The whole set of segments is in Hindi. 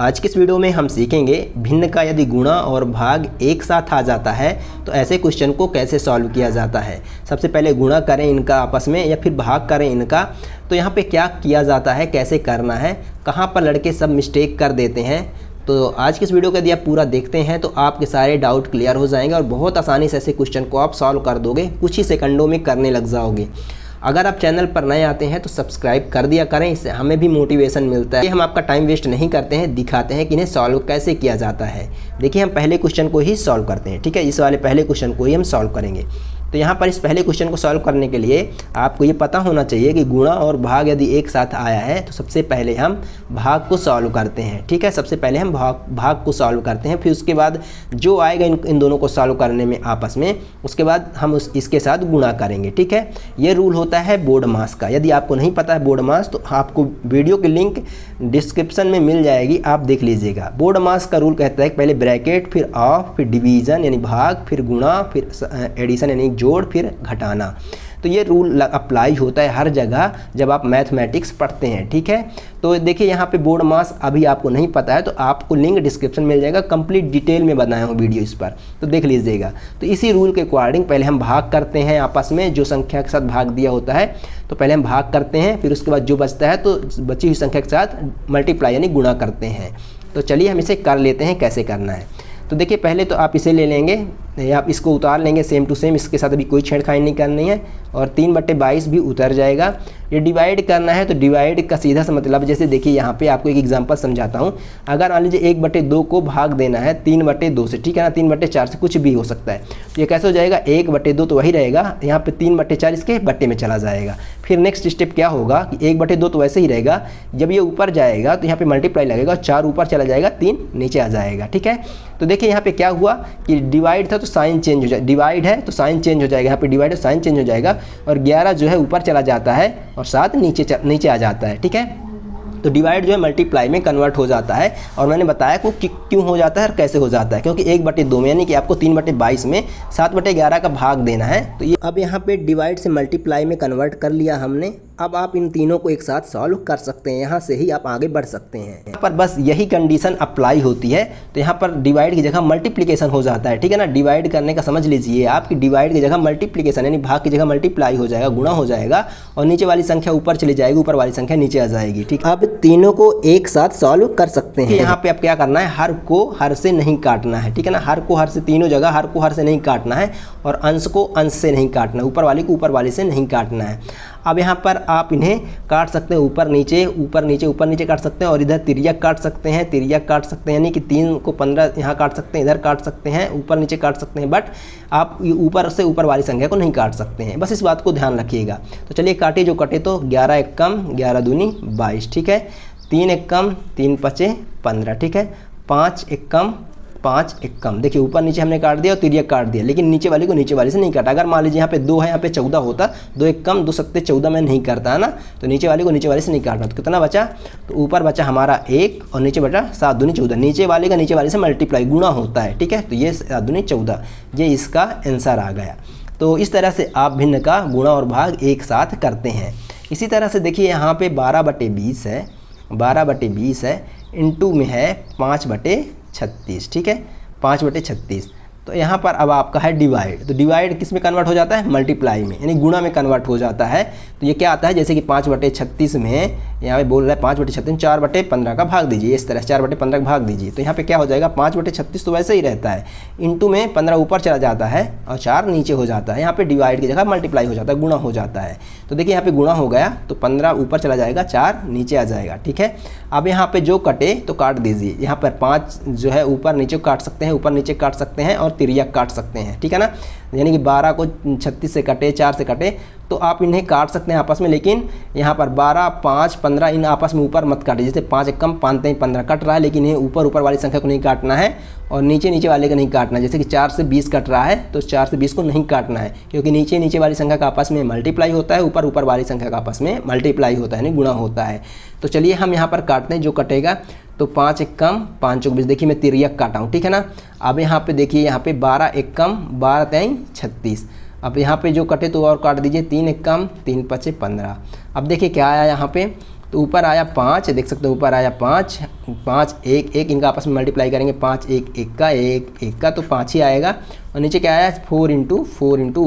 आज के इस वीडियो में हम सीखेंगे भिन्न का यदि गुणा और भाग एक साथ आ जाता है तो ऐसे क्वेश्चन को कैसे सॉल्व किया जाता है। सबसे पहले गुणा करें इनका आपस में या फिर भाग करें इनका, तो यहाँ पे क्या किया जाता है, कैसे करना है, कहाँ पर लड़के सब मिस्टेक कर देते हैं। तो आज की इस वीडियो को यदि आप पूरा देखते हैं तो आपके सारे डाउट क्लियर हो जाएंगे और बहुत आसानी से ऐसे क्वेश्चन को आप सॉल्व कर दोगे, कुछ ही सेकंडों में करने लग जाओगे। अगर आप चैनल पर नए आते हैं तो सब्सक्राइब कर दिया करें, इससे हमें भी मोटिवेशन मिलता है। हम आपका टाइम वेस्ट नहीं करते हैं, दिखाते हैं कि इन्हें सॉल्व कैसे किया जाता है। देखिए हम पहले क्वेश्चन को ही सॉल्व करते हैं, ठीक है। इस वाले पहले क्वेश्चन को ही हम सॉल्व करेंगे। तो यहाँ पर इस पहले क्वेश्चन को सॉल्व करने के लिए आपको ये पता होना चाहिए कि गुणा और भाग यदि एक साथ आया है तो सबसे पहले हम भाग को सॉल्व करते हैं, ठीक है। सबसे पहले हम भाग को सॉल्व करते हैं, फिर उसके बाद जो आएगा इन दोनों को सॉल्व करने में आपस में, उसके बाद हम इसके साथ गुणा करेंगे, ठीक है। ये रूल होता है बोर्ड मास का। यदि आपको नहीं पता है बोर्ड मास तो आपको वीडियो की लिंक डिस्क्रिप्शन में मिल जाएगी, आप देख लीजिएगा। बोर्ड मास का रूल कहता है कि पहले ब्रैकेट, फिर ऑफ, फिर डिवीज़न यानी भाग, फिर गुणा, फिर एडिशन यानी जोड़, फिर घटाना। तो ये रूल अप्लाई होता है हर जगह जब आप मैथमेटिक्स पढ़ते हैं, ठीक है। तो देखिए यहाँ पे बोर्ड मास अभी आपको नहीं पता है तो आपको लिंक डिस्क्रिप्शन मिल जाएगा, कंप्लीट डिटेल में बनाया हूँ वीडियो इस पर, तो देख लीजिएगा। तो इसी रूल के अकॉर्डिंग पहले हम भाग करते हैं आपस में, जो संख्या के साथ भाग दिया होता है तो पहले हम भाग करते हैं, फिर उसके बाद जो बचता है तो बची हुई संख्या के साथ मल्टीप्लाई यानी गुणा करते हैं। तो चलिए हम इसे कर लेते हैं, कैसे करना है। तो देखिए पहले तो आप इसे ले लेंगे, आप इसको उतार लेंगे सेम टू सेम, इसके साथ अभी कोई छेड़खानी नहीं करनी है, और 3/22 भी उतर जाएगा। ये डिवाइड करना है तो डिवाइड का सीधा सा मतलब, जैसे देखिए यहाँ पे आपको एक एग्जांपल समझाता हूँ। अगर मान लीजिए 1/2 को भाग देना है 3/2 से, ठीक है ना, 3/4 से, कुछ भी हो सकता है। तो ये कैसे हो जाएगा, 1/2 तो वही रहेगा, यहाँ पे 3/4 इसके बट्टे में चला जाएगा। फिर नेक्स्ट स्टेप क्या होगा कि 1/2 तो वैसे ही रहेगा, जब ये ऊपर जाएगा तो यहाँ पे मल्टीप्लाई लगेगा, 4 ऊपर चला जाएगा, 3 नीचे आ जाएगा, ठीक है। तो देखिए यहाँ पे क्या हुआ कि डिवाइड था तो साइन चेंज हो जाएगा, डिवाइड है तो साइन चेंज हो जाएगा, यहाँ पे डिवाइड है साइन चेंज हो जाएगा, और 11 जो है ऊपर चला जाता है और 7 नीचे आ जाता है, ठीक है। तो डिवाइड जो है मल्टीप्लाई में कन्वर्ट हो जाता है, और मैंने बताया कि क्यों हो जाता है और कैसे हो जाता है, क्योंकि 1/2 में यानी कि आपको 3/22 में 7/11 का भाग देना है। तो ये अब यहाँ पे डिवाइड से मल्टीप्लाई में कन्वर्ट कर लिया हमने। अब आप इन तीनों को एक साथ सॉल्व कर सकते हैं, यहाँ से ही आप आगे बढ़ सकते हैं। यहाँ पर बस यही कंडीशन अप्लाई होती है, तो यहाँ पर डिवाइड की जगह मल्टीप्लिकेशन हो जाता है, ठीक है ना। डिवाइड करने का समझ लीजिए आप कि डिवाइड की जगह मल्टीप्लिकेशन यानी भाग की जगह मल्टीप्लाई हो जाएगा, गुणा हो जाएगा, और नीचे वाली संख्या ऊपर चली जाएगी, ऊपर वाली संख्या नीचे आ जाएगी, ठीक। अब तीनों को एक साथ सॉल्व कर सकते हैं। यहाँ पे अब क्या करना है, हर को हर से नहीं काटना है, ठीक है ना। हर को हर से, तीनों जगह हर को हर से नहीं काटना है, और अंश को अंश से नहीं काटना है, ऊपर वाले को ऊपर वाले से नहीं काटना है। अब यहाँ पर आप इन्हें काट सकते हैं, ऊपर नीचे ऊपर नीचे ऊपर नीचे काट सकते हैं, और इधर तिर्यक काट सकते हैं, तिर्यक काट सकते हैं, यानी कि 3 को 15 यहाँ काट सकते हैं, इधर काट सकते हैं, ऊपर नीचे काट सकते हैं, बट आप ऊपर से ऊपर वाली संख्या को नहीं काट सकते हैं। बस इस बात को ध्यान रखिएगा। तो चलिए काटे जो कटे, तो 11 1 कम 11 दूनी 22, ठीक है। 3 1 कम 3 5 15, ठीक है। 5 1 कम 5 1 कम, देखिए ऊपर नीचे हमने काट दिया और तिर्यक काट दिया, लेकिन नीचे वाले को नीचे वाले से नहीं काटा। अगर मान लीजिए यहाँ पे 2 है, यहाँ पे 14 होता, 2 1 कम 2 7 14 में नहीं करता है ना, तो नीचे वाले को नीचे वाले से नहीं काटना। तो कितना बचा, तो ऊपर बचा हमारा 1 और नीचे बचा 7 दूनी 14, नीचे वाले का नीचे वाले से मल्टीप्लाई गुणा होता है, ठीक है। तो ये 7 दूनी 14, ये इसका आंसर आ गया। तो इस तरह से आप भिन्न का गुणा और भाग एक साथ करते हैं। इसी तरह से देखिए यहाँ पे 12/20 है, 12/20 है, इंटू में है 5/36, ठीक है, 5/36। तो यहाँ पर अब आपका है डिवाइड, तो डिवाइड किस में कन्वर्ट हो जाता है, मल्टीप्लाई में, यानी गुणा में कन्वर्ट हो जाता है। तो ये क्या आता है, जैसे कि 5/36 में यहाँ पे बोल रहा है 5/36 4/15 का भाग दीजिए, इस तरह 4/15 का भाग दीजिए। तो यहाँ पे क्या हो जाएगा, 5/36 तो वैसे ही रहता है, इंटू में 15 ऊपर चला जाता है और 4 नीचे हो जाता है। यहाँ पे डिवाइड की जगह मल्टीप्लाई हो जाता है, गुणा हो जाता है। तो देखिए यहाँ पे गुणा हो गया तो 15 ऊपर चला जाएगा, 4 नीचे आ जाएगा, ठीक है। अब यहाँ पे जो कटे तो काट दीजिए, यहाँ पर 5 जो है ऊपर नीचे काट सकते हैं, ऊपर नीचे काट सकते हैं, और तिर्यक काट सकते हैं, ठीक है ना। यानी कि 12 को 36 से कटे, 4 से कटे, तो आप इन्हें काट सकते हैं आपस में, लेकिन यहाँ पर 12 5 15 इन आपस में ऊपर मत काटिए। जैसे 5 1 कम 5 15 कट रहा है, लेकिन ये ऊपर वाली संख्या को नहीं काटना है, और नीचे वाले का नहीं काटना है। जैसे कि 4 से 20 कट रहा है तो 4 से 20 को नहीं काटना है, क्योंकि नीचे वाली संख्या का आपस में मल्टीप्लाई होता है, ऊपर वाली संख्या का आपस में मल्टीप्लाई होता है, यानी गुणा होता है। तो चलिए हम यहाँ पर काटते हैं जो कटेगा। तो 5 1 कम 5 चौक 20, देखिए मैं तिर्यक काटा हूँ, ठीक है ना। अब यहाँ पे देखिए, यहाँ पे 12 1 कम 12 3 36, अब यहाँ पे जो कटे तो और काट दीजिए, 3 1 कम 3 5 15। अब देखिए क्या आया यहाँ पे, तो ऊपर आया 5, देख सकते हो ऊपर आया 5, 5 1 1, इनका आपस में मल्टीप्लाई करेंगे, 5 1 1 का 1 1 का, तो 5 ही आएगा। और नीचे क्या आया 4 इंटू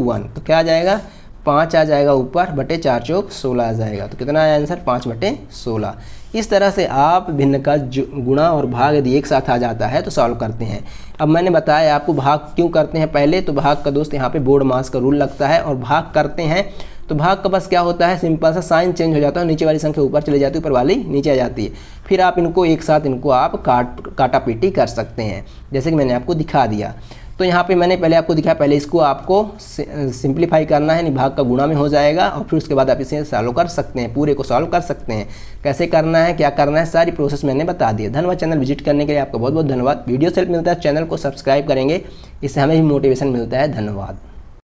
1, तो क्या आ जाएगा 5 आ जाएगा ऊपर, बटे 4 चौक 16 आ जाएगा। तो कितना आया आंसर 5 बटे 16। इस तरह से आप भिन्न का गुणा और भाग यदि एक साथ आ जाता है तो सॉल्व करते हैं। अब मैंने बताया आपको भाग क्यों करते हैं पहले, तो भाग का दोस्त यहाँ पे बोर्ड मास का रूल लगता है, और भाग करते हैं तो भाग का बस क्या होता है, सिंपल सा साइन चेंज हो जाता है, नीचे वाली संख्या ऊपर चली जाती है, ऊपर वाली नीचे आ जाती है। फिर आप इनको एक साथ इनको आप काटा पीटी कर सकते हैं, जैसे कि मैंने आपको दिखा दिया। तो यहाँ पे मैंने पहले आपको दिखाया, पहले इसको आपको सिंप्लीफाई करना है, भाग का गुणा में हो जाएगा, और फिर उसके बाद आप इसे सॉल्व कर सकते हैं, पूरे को सॉल्व कर सकते हैं। कैसे करना है, क्या करना है, सारी प्रोसेस मैंने बता दी है। धन्यवाद चैनल विजिट करने के लिए, आपका बहुत बहुत धन्यवाद। वीडियो से हेल्प मिलता है, चैनल को सब्सक्राइब करेंगे, इससे हमें भी मोटिवेशन मिलता है। धन्यवाद।